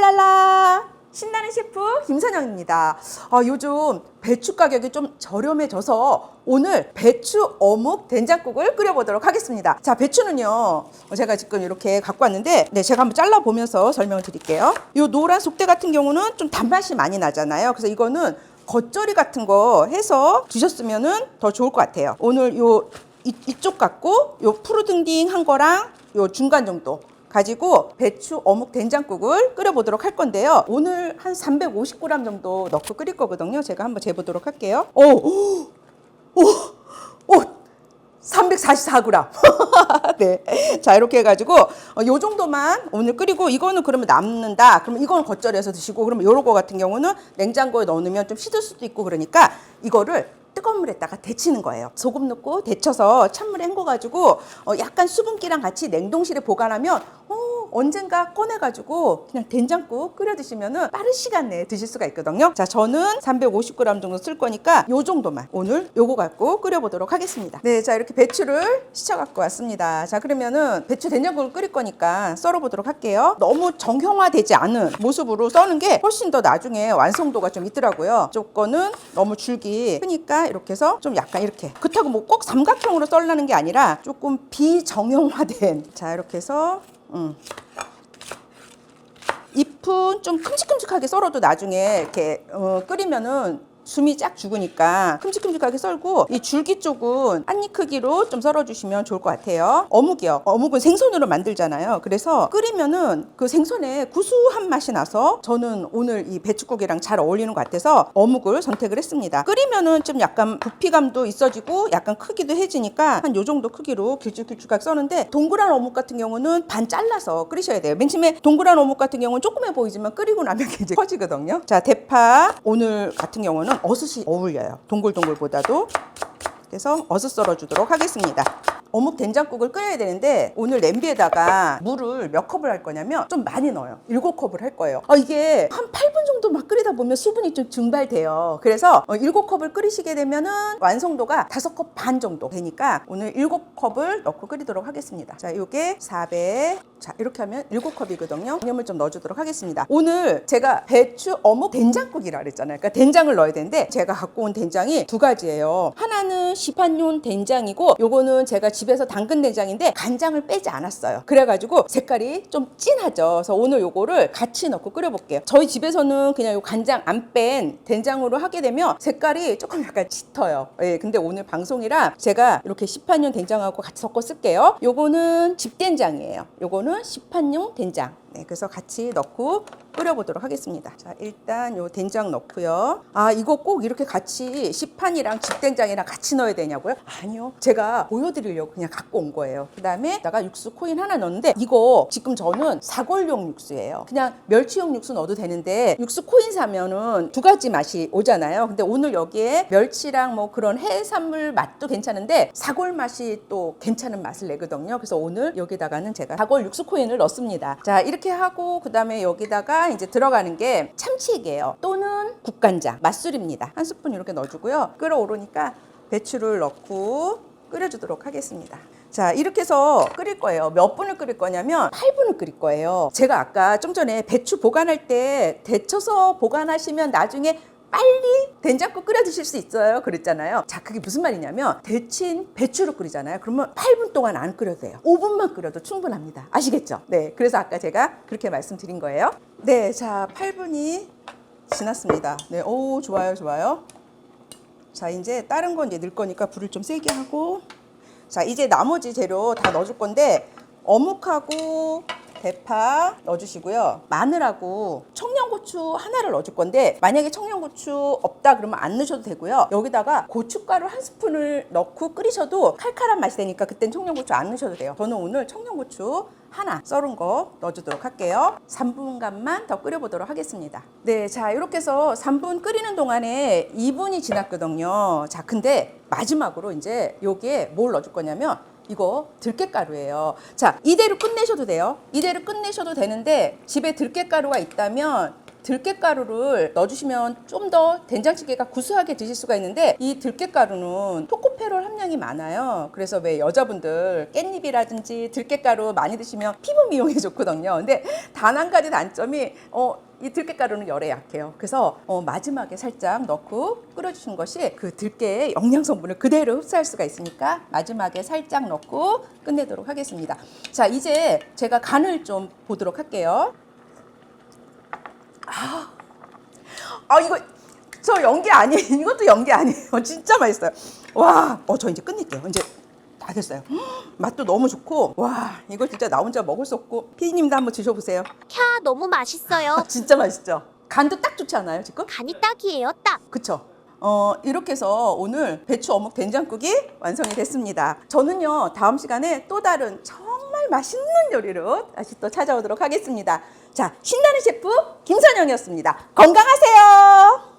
랄랄라 신나는 셰프 김선영입니다. 요즘 배추 가격이 좀 저렴해져서 오늘 배추 어묵 된장국을 끓여보도록 하겠습니다. 자, 배추는요 제가 지금 이렇게 갖고 왔는데 제가 한번 잘라보면서 설명을 드릴게요. 이 노란 속대 같은 경우는 좀 단맛이 많이 나잖아요. 그래서 이거는 겉절이 같은 거 해서 드셨으면 더 좋을 것 같아요. 오늘 이쪽 갖고 요 푸르딩딩한 거랑 요 중간 정도 가지고 배추 어묵 된장국을 끓여보도록 할 건데요. 오늘 한 350g 정도 넣고 끓일 거거든요. 제가 한번 재보도록 할게요. 오 344g. 네. 자, 이렇게 해가지고 요 정도만 오늘 끓이고, 이거는 그러면 남는다. 그러면 이거는 겉절이해서 드시고, 그러면 요런 거 같은 경우는 냉장고에 넣으면 좀 시들 수도 있고, 그러니까 이거를 뜨거운 물에다가 데치는 거예요. 소금 넣고 데쳐서 찬물에 헹궈가지고 약간 수분기랑 같이 냉동실에 보관하면 언젠가 꺼내가지고 그냥 된장국 끓여 드시면은 빠른 시간 내에 드실 수가 있거든요. 자, 저는 350g 정도 쓸 거니까 요 정도만 오늘 요거 갖고 끓여보도록 하겠습니다. 네, 자, 이렇게 배추를 씻어 갖고 왔습니다. 자, 그러면은 배추 된장국을 끓일 거니까 썰어보도록 할게요. 너무 정형화되지 않은 모습으로 써는 게 훨씬 더 나중에 완성도가 좀 있더라고요. 조건은 너무 줄기 크니까 이렇게 해서 좀 약간 이렇게 그렇다고 뭐 꼭 삼각형으로 썰라는 게 아니라 조금 비정형화된, 자, 이렇게 해서 잎은 좀 큼직큼직하게 썰어도 나중에 이렇게 끓이면은 숨이 쫙 죽으니까 큼직큼직하게 썰고, 이 줄기 쪽은 한입 크기로 좀 썰어주시면 좋을 것 같아요. 어묵이요. 어묵은 생선으로 만들잖아요. 그래서 끓이면은 그 생선의 구수한 맛이 나서 저는 오늘 이 배추국이랑 잘 어울리는 것 같아서 어묵을 선택을 했습니다. 끓이면은 좀 약간 부피감도 있어지고 약간 크기도 해지니까 한 요 정도 크기로 길쭉길쭉하게 써는데, 동그란 어묵 같은 경우는 반 잘라서 끓이셔야 돼요. 맨 처음에 동그란 어묵 같은 경우는 조그매 보이지만 끓이고 나면 이제 커지거든요. 자, 대파 오늘 같은 경우는 어슷이 어울려요. 동글동글보다도. 그래서 어슷 썰어주도록 하겠습니다. 어묵 된장국을 끓여야 되는데 오늘 냄비에다가 물을 몇 컵을 할 거냐면 좀 많이 넣어요. 7컵을 할 거예요. 이게 한 8분 정도 막 끓이다 보면 수분이 좀 증발돼요. 그래서 7컵을 끓이시게 되면은 완성도가 5컵 반 정도 되니까 오늘 7컵을 넣고 끓이도록 하겠습니다. 자, 요게 4배. 자, 이렇게 하면 7컵이거든요. 양념을 좀 넣어주도록 하겠습니다. 오늘 제가 배추 어묵 된장국이라 그랬잖아요. 그러니까 된장을 넣어야 되는데 제가 갖고 온 된장이 두 가지예요. 하나는 시판용 된장이고, 요거는 제가 집에서 담근 된장인데 간장을 빼지 않았어요. 그래가지고 색깔이 좀 진하죠. 그래서 오늘 요거를 같이 넣고 끓여볼게요. 저희 집에서는 그냥 요 간장 안 뺀 된장으로 하게 되면 색깔이 조금 약간 짙어요. 예, 근데 오늘 방송이라 제가 이렇게 시판용 된장하고 같이 섞어 쓸게요. 요거는 집된장이에요. 요거는 시판용 된장. 네, 그래서 같이 넣고 끓여보도록 하겠습니다. 자, 일단 요 된장 넣고요. 이거 꼭 이렇게 같이 시판이랑 집된장이랑 같이 넣어야 되냐고요? 아니요. 제가 보여드리려고 그냥 갖고 온 거예요. 그 다음에 내가 육수 코인 하나 넣는데, 이거 지금 저는 사골용 육수예요. 그냥 멸치용 육수 넣어도 되는데 육수 코인 사면은 두 가지 맛이 오잖아요. 근데 오늘 여기에 멸치랑 뭐 그런 해산물 맛도 괜찮은데 사골 맛이 또 괜찮은 맛을 내거든요. 그래서 오늘 여기다가는 제가 사골 육수 코인을 넣습니다. 자, 이렇게 하고 그 다음에 여기다가 이제 들어가는 게 참치액이에요. 또는 국간장, 맛술입니다. 한 스푼 이렇게 넣어주고요. 끓어오르니까 배추를 넣고 끓여주도록 하겠습니다. 자, 이렇게 해서 끓일 거예요. 몇 분을 끓일 거냐면 8분을 끓일 거예요. 제가 아까 좀 전에 배추 보관할 때 데쳐서 보관하시면 나중에 빨리 된장국 끓여 드실 수 있어요 그랬잖아요. 자, 그게 무슨 말이냐면 데친 배추를 끓이잖아요. 그러면 8분 동안 안 끓여도 돼요. 5분만 끓여도 충분합니다. 아시겠죠? 네, 그래서 아까 제가 그렇게 말씀드린 거예요. 네, 자, 8분이 지났습니다. 네, 오, 좋아요, 좋아요. 자, 이제 다른 건 이제 넣을 거니까 불을 좀 세게 하고, 자, 이제 나머지 재료 다 넣어줄 건데 어묵하고 대파 넣어주시고요. 마늘하고 청양고추 하나를 넣어줄 건데, 만약에 청양고추 없다 그러면 안 넣으셔도 되고요. 여기다가 고춧가루 한 스푼을 넣고 끓이셔도 칼칼한 맛이 되니까 그땐 청양고추 안 넣으셔도 돼요. 저는 오늘 청양고추 하나 썰은 거 넣어주도록 할게요. 3분간만 더 끓여보도록 하겠습니다. 네, 자, 이렇게 해서 3분 끓이는 동안에 2분이 지났거든요. 자, 근데 마지막으로 이제 여기에 뭘 넣어줄 거냐면 이거 들깨가루예요. 자, 이대로 끝내셔도 돼요. 이대로 끝내셔도 되는데 집에 들깨가루가 있다면 들깨가루를 넣어주시면 좀 더 된장찌개가 구수하게 드실 수가 있는데, 이 들깨가루는 토코페롤 함량이 많아요. 그래서 왜 여자분들 깻잎이라든지 들깨가루 많이 드시면 피부 미용에 좋거든요. 근데 단 한 가지 단점이 이 들깨가루는 열에 약해요. 그래서 마지막에 살짝 넣고 끓여주시는 것이 그 들깨의 영양 성분을 그대로 흡수할 수가 있으니까 마지막에 살짝 넣고 끝내도록 하겠습니다. 자, 이제 제가 간을 좀 보도록 할게요. 이거 저 연기 아니에요. 이것도 연기 아니에요. 진짜 맛있어요. 와, 저 이제 끝낼게요. 이제 다 됐어요. 맛도 너무 좋고, 와, 이거 진짜 나 혼자 먹을 수 없고, 피디님도 한번 드셔보세요. 캬, 너무 맛있어요. 진짜 맛있죠? 간도 딱 좋지 않아요, 지금? 간이 딱이에요, 딱. 그쵸? 이렇게 해서 오늘 배추 어묵 된장국이 완성이 됐습니다. 저는요, 다음 시간에 또 다른 정말 맛있는 요리로 다시 또 찾아오도록 하겠습니다. 자, 신나는 셰프 김선영이었습니다. 건강하세요.